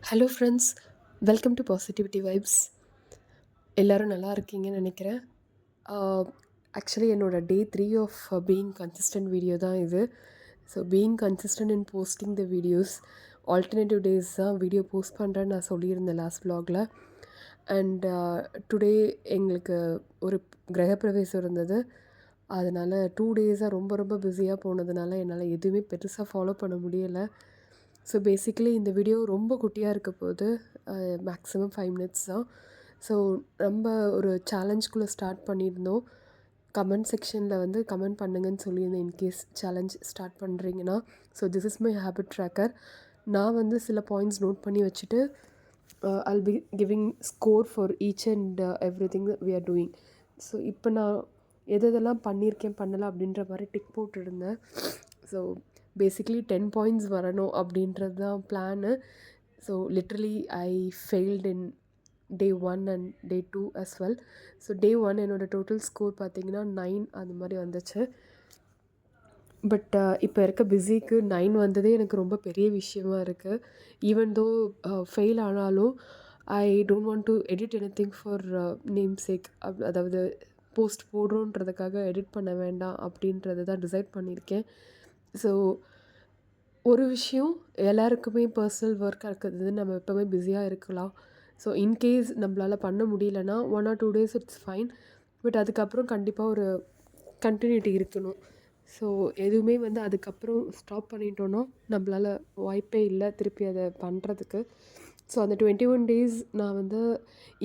Hello friends, welcome to positivity vibes. எல்லோரும் நல்லா இருக்கீங்கன்னு நினைக்கிறேன். ஆக்சுவலி என்னோடய day 3 of being consistent video தான் இது. So being consistent in posting the videos, alternative days தான் வீடியோ போஸ்ட் பண்ணுறேன்னு நான் சொல்லியிருந்தேன் லாஸ்ட் vlogல. அண்ட் டுடே எங்களுக்கு ஒரு கிரகப்பிரவேசம் இருந்தது. அதனால் 2 டேஸாக ரொம்ப ரொம்ப பிஸியாக போனதுனால என்னால் எதுவுமே பெருசாக ஃபாலோ பண்ண முடியலை. ஸோ பேசிக்கலி இந்த வீடியோ ரொம்ப குட்டியாக இருக்க போது, மேக்ஸிமம் 5 மினிட்ஸ் தான். ஸோ நம்ம ஒரு சேலஞ்சுக்குள்ளே ஸ்டார்ட் பண்ணியிருந்தோம். கமெண்ட் செக்ஷனில் வந்து கமெண்ட் பண்ணுங்கன்னு சொல்லியிருந்தேன், இன்கேஸ் சேலஞ்ச் ஸ்டார்ட் பண்ணுறீங்கன்னா. So this is my habit tracker. நான் வந்து சில பாயிண்ட்ஸ் நோட் பண்ணி வச்சுட்டு I'll be giving score for each and everything that we are doing. So இப்போ நான் எதெல்லாம் பண்ணியிருக்கேன் பண்ணலை அப்படின்ற மாதிரி டிக் போட்டுருந்தேன். ஸோ பேசிக்லி 10 பாயிண்ட்ஸ் வரணும் அப்படின்றது தான் plan. So literally I failed in day 1 and day 2 as well. So day 1 என்னோடய டோட்டல் ஸ்கோர் பார்த்திங்கன்னா 9 அந்த மாதிரி வந்துச்சு. பட் இப்போ இருக்க பிஸிக்கு 9 வந்ததே எனக்கு ரொம்ப பெரிய விஷயமா இருக்குது. ஈவன் தோ ஃபெயில் ஆனாலும் I don't want to edit anything for name sake. அதாவது போஸ்ட் போடுறோன்றதுக்காக எடிட் பண்ண வேண்டாம் அப்படின்றது தான் டிசைட் பண்ணியிருக்கேன். ஸோ ஒரு விஷயம், எல்லாருக்குமே பர்சனல் ஒர்க் இருக்குது, நம்ம எப்போவுமே பிஸியாக இருக்கலாம். ஸோ இன்கேஸ் நம்மளால் பண்ண முடியலன்னா 1 or 2 days it's fine. But அதுக்கப்புறம் கண்டிப்பாக ஒரு கண்டினியூட்டி இருக்கணும். ஸோ எதுவுமே வந்து அதுக்கப்புறம் ஸ்டாப் பண்ணிட்டோன்னா நம்மளால் வாய்ப்பே இல்லை திருப்பி அதை பண்ணுறதுக்கு. ஸோ அந்த 21 days நான் வந்து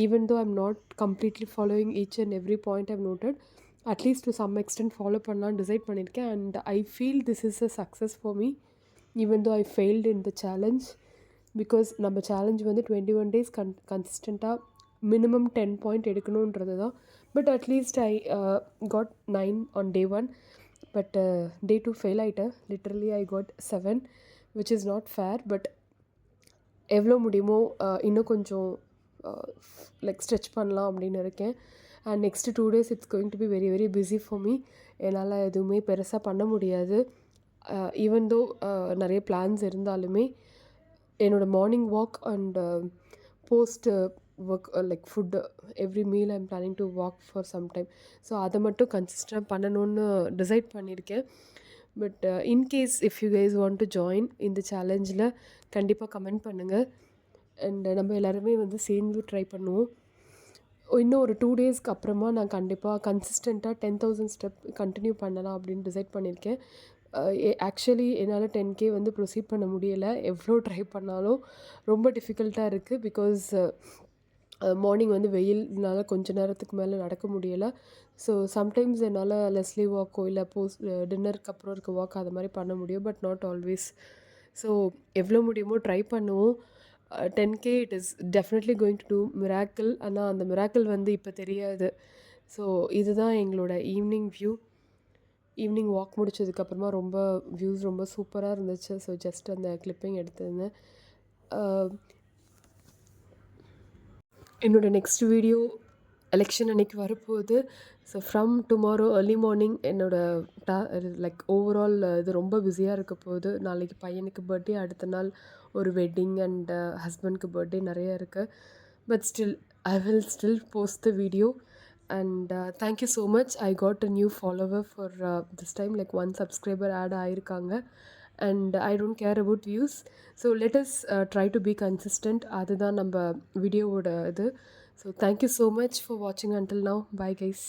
even though I'm not completely following each and every point I've noted, at least to some extent follow பண்ணலான்னு டிசைட் பண்ணியிருக்கேன். And I feel this is a success for me even though I failed in the challenge. Because நம்ம challenge வந்து 21 days கன்சிஸ்டண்ட்டாக minimum 10 point எடுக்கணுன்றது தான். But at least I got 9 on day 1. But day 2 fail ஆகிட்டேன். Literally I got 7, which is not fair. But எவ்வளோ முடியுமோ இன்னும் கொஞ்சம் லைக் ஸ்ட்ரெச் பண்ணலாம் அப்படின்னு இருக்கேன். And next 2 days it's going to be very very busy for me. என்னால் எதுவுமே பெருசாக பண்ண முடியாது. ஈவன் தோ நிறைய பிளான்ஸ் இருந்தாலுமே என்னோடய morning walk and post work like food every meal I'm planning to walk for some time. So அதை மட்டும் கன்சிஸ்டன்ட் பண்ணணும்னு டிசைட் பண்ணியிருக்கேன். But in case if you guys want to join இந்த சேலஞ்சில் கண்டிப்பாக கமெண்ட் பண்ணுங்கள். அண்ட் நம்ம எல்லாருமே வந்து சேர்ந்து ட்ரை பண்ணுவோம். இன்னும் ஒரு 2 daysக்கு அப்புறமா நான் கண்டிப்பாக கன்சிஸ்டண்ட்டாக 10,000 ஸ்டெப் கண்டினியூ பண்ணலாம் அப்படின்னு டிசைட் பண்ணியிருக்கேன். ஆக்சுவலி என்னால் 10K வந்து ப்ரொசீட் பண்ண முடியலை. எவ்வளோ ட்ரை பண்ணாலும் ரொம்ப டிஃபிகல்ட்டாக இருக்குது. பிகாஸ் மார்னிங் வந்து வெயில்னால கொஞ்ச நேரத்துக்கு மேலே நடக்க முடியலை. ஸோ சம்டைம்ஸ் என்னால் லெஸ்லி வாக்கோ இல்லை டின்னருக்கு அப்புறம் இருக்க வாக் அது மாதிரி பண்ண முடியும். But not always. ஸோ எவ்வளோ முடியுமோ ட்ரை பண்ணுவோம். 10K it is definitely going to do miracle. ஆனால் அந்த மிராக்கிள் வந்து இப்போ தெரியாது. ஸோ இதுதான் எங்களோட ஈவினிங் வாக் முடிச்சதுக்கப்புறமா ரொம்ப வியூஸ் ரொம்ப சூப்பராக இருந்துச்சு. ஸோ ஜஸ்ட் அந்த கிளிப்பிங் எடுத்திருந்தேன். என்னோடய நெக்ஸ்ட் வீடியோ எலெக்ஷன் அன்றைக்கி வரப்போகுது. So from tomorrow early morning என்னோடய லைக் ஓவரால் இது ரொம்ப பிஸியாக இருக்க போகுது. நாளைக்கு பையனுக்கு பர்த்டே, அடுத்த நாள் ஒரு வெட்டிங் அண்ட் ஹஸ்பண்ட்க்கு பர்த்டே நிறைய இருக்குது. But still I will still post the video. And thank you so much. I got a new follower for this time. Like 1 subscriber add ஆகிருக்காங்க. And I don't care about views. So let us try to be consistent. அதுதான் நம்ம வீடியோவோட இது. So thank you so much for வாட்சிங் until now. Bye guys.